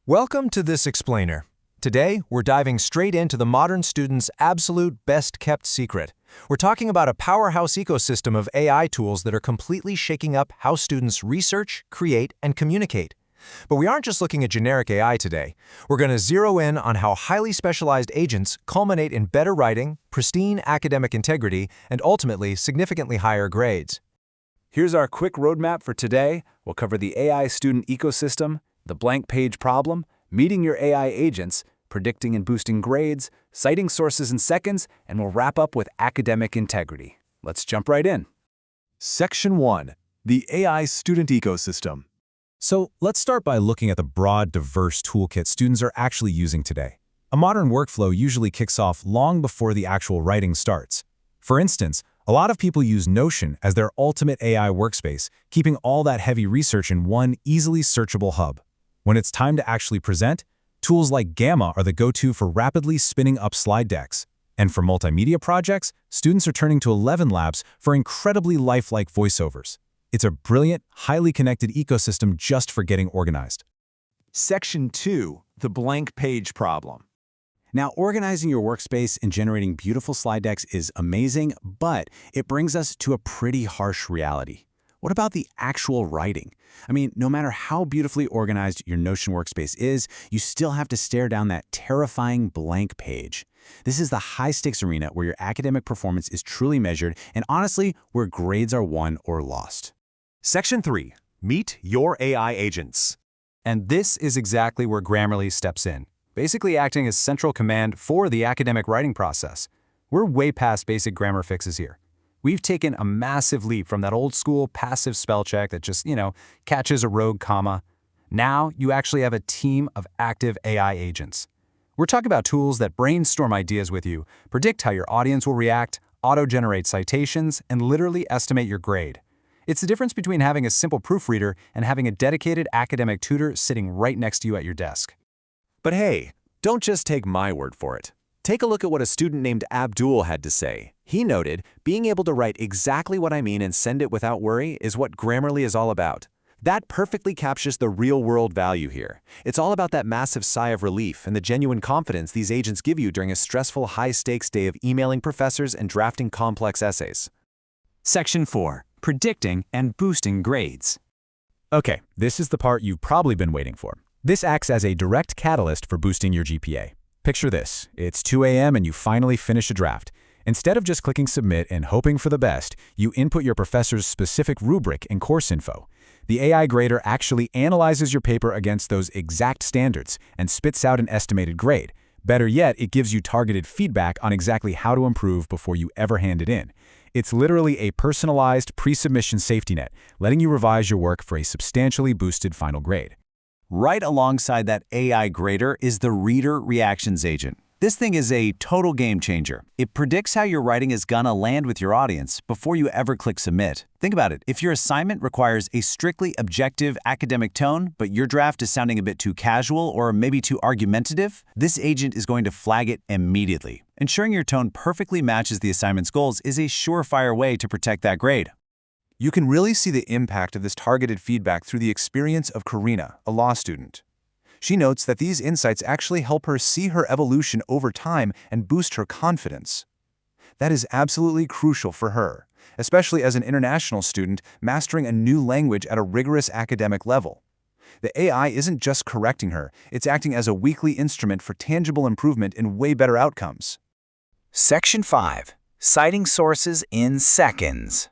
Welcome to This Explainer. Today, we're diving straight into the modern student's absolute best-kept secret. We're talking about a powerhouse ecosystem of AI tools that are completely shaking up how students research, create, and communicate. But we aren't just looking at generic AI today. We're going to zero in on how highly specialized agents culminate in better writing, pristine academic integrity, and ultimately significantly higher grades. Here's our quick roadmap for today. We'll cover the AI student ecosystem, the blank page problem, meeting your AI agents, predicting and boosting grades, citing sources in seconds, and we'll wrap up with academic integrity. Let's jump right in. Section 1. The AI student ecosystem. So let's start by looking at the broad, diverse toolkit students are actually using today. A modern workflow usually kicks off long before the actual writing starts. For instance, a lot of people use Notion as their ultimate AI workspace, keeping all that heavy research in one easily searchable hub. When it's time to actually present, tools like Gamma are the go-to for rapidly spinning up slide decks. And for multimedia projects, students are turning to ElevenLabs for incredibly lifelike voiceovers. It's a brilliant, highly connected ecosystem just for getting organized. Section 2. The blank page problem. Now, organizing your workspace and generating beautiful slide decks is amazing, but it brings us to a pretty harsh reality. What about the actual writing? I mean, no matter how beautifully organized your Notion workspace is, you still have to stare down that terrifying blank page. This is the high-stakes arena where your academic performance is truly measured and honestly, where grades are won or lost. Section 3. Meet your AI agents. And this is exactly where Grammarly steps in, basically acting as central command for the academic writing process. We're way past basic grammar fixes here. We've taken a massive leap from that old-school passive spell check that just, catches a rogue comma. Now, you actually have a team of active AI agents. We're talking about tools that brainstorm ideas with you, predict how your audience will react, auto-generate citations, and literally estimate your grade. It's the difference between having a simple proofreader and having a dedicated academic tutor sitting right next to you at your desk. But hey, don't just take my word for it. Take a look at what a student named Abdul had to say. He noted, being able to write exactly what I mean and send it without worry is what Grammarly is all about. That perfectly captures the real-world value here. It's all about that massive sigh of relief and the genuine confidence these agents give you during a stressful, high-stakes day of emailing professors and drafting complex essays. Section 4. Predicting and boosting grades. Okay, this is the part you've probably been waiting for. This acts as a direct catalyst for boosting your GPA. Picture this, it's 2 a.m. and you finally finish a draft. Instead of just clicking submit and hoping for the best, you input your professor's specific rubric and course info. The AI grader actually analyzes your paper against those exact standards and spits out an estimated grade. Better yet, it gives you targeted feedback on exactly how to improve before you ever hand it in. It's literally a personalized pre-submission safety net, letting you revise your work for a substantially boosted final grade. Right alongside that AI grader is the Reader Reactions Agent. This thing is a total game changer. It predicts how your writing is gonna land with your audience before you ever click submit. Think about it. If your assignment requires a strictly objective academic tone, but your draft is sounding a bit too casual or maybe too argumentative, this agent is going to flag it immediately. Ensuring your tone perfectly matches the assignment's goals is a surefire way to protect that grade. You can really see the impact of this targeted feedback through the experience of Karina, a law student. She notes that these insights actually help her see her evolution over time and boost her confidence. That is absolutely crucial for her, especially as an international student mastering a new language at a rigorous academic level. The AI isn't just correcting her, it's acting as a weekly instrument for tangible improvement in way better outcomes. Section 5. Citing sources in seconds.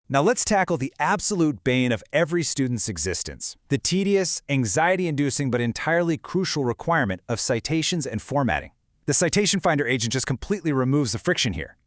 Now let's tackle the absolute bane of every student's existence, the tedious, anxiety-inducing, but entirely crucial requirement of citations and formatting. The Citation Finder agent just completely removes the friction here.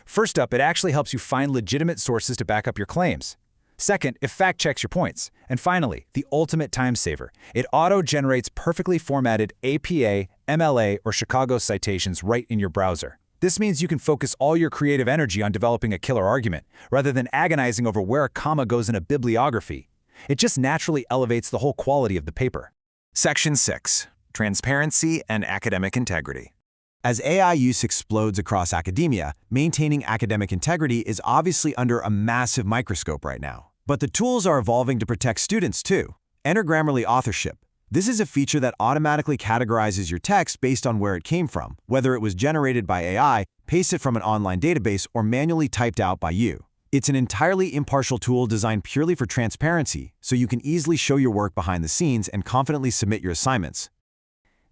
First up, it actually helps you find legitimate sources to back up your claims. Second, it fact-checks your points. And finally, the ultimate time saver. It auto-generates perfectly formatted APA, MLA, or Chicago citations right in your browser. This means you can focus all your creative energy on developing a killer argument, rather than agonizing over where a comma goes in a bibliography. It just naturally elevates the whole quality of the paper. Section 6. Transparency and academic integrity. As AI use explodes across academia, maintaining academic integrity is obviously under a massive microscope right now. But the tools are evolving to protect students too. Enter Grammarly Authorship. This is a feature that automatically categorizes your text based on where it came from, whether it was generated by AI, pasted from an online database, or manually typed out by you. It's an entirely impartial tool designed purely for transparency, so you can easily show your work behind the scenes and confidently submit your assignments.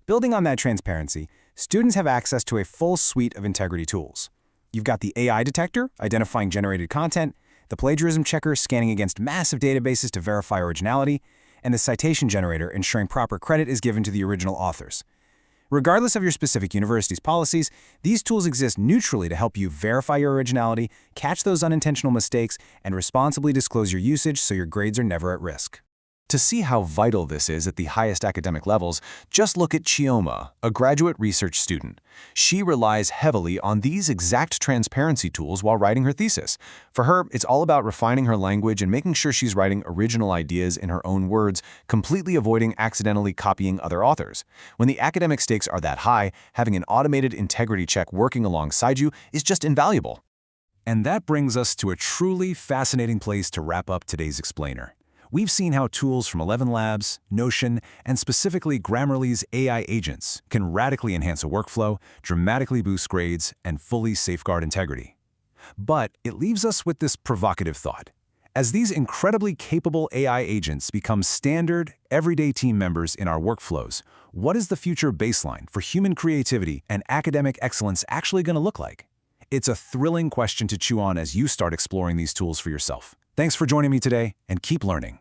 Building on that transparency, students have access to a full suite of integrity tools. You've got the AI detector, identifying generated content, the plagiarism checker, scanning against massive databases to verify originality, and the citation generator, ensuring proper credit is given to the original authors. Regardless of your specific university's policies, these tools exist neutrally to help you verify your originality, catch those unintentional mistakes, and responsibly disclose your usage so your grades are never at risk. To see how vital this is at the highest academic levels, just look at Chioma, a graduate research student. She relies heavily on these exact transparency tools while writing her thesis. For her, it's all about refining her language and making sure she's writing original ideas in her own words, completely avoiding accidentally copying other authors. When the academic stakes are that high, having an automated integrity check working alongside you is just invaluable. And that brings us to a truly fascinating place to wrap up today's explainer. We've seen how tools from ElevenLabs, Notion, and specifically Grammarly's AI agents can radically enhance a workflow, dramatically boost grades, and fully safeguard integrity. But it leaves us with this provocative thought. As these incredibly capable AI agents become standard, everyday team members in our workflows, what is the future baseline for human creativity and academic excellence actually going to look like? It's a thrilling question to chew on as you start exploring these tools for yourself. Thanks for joining me today, and keep learning.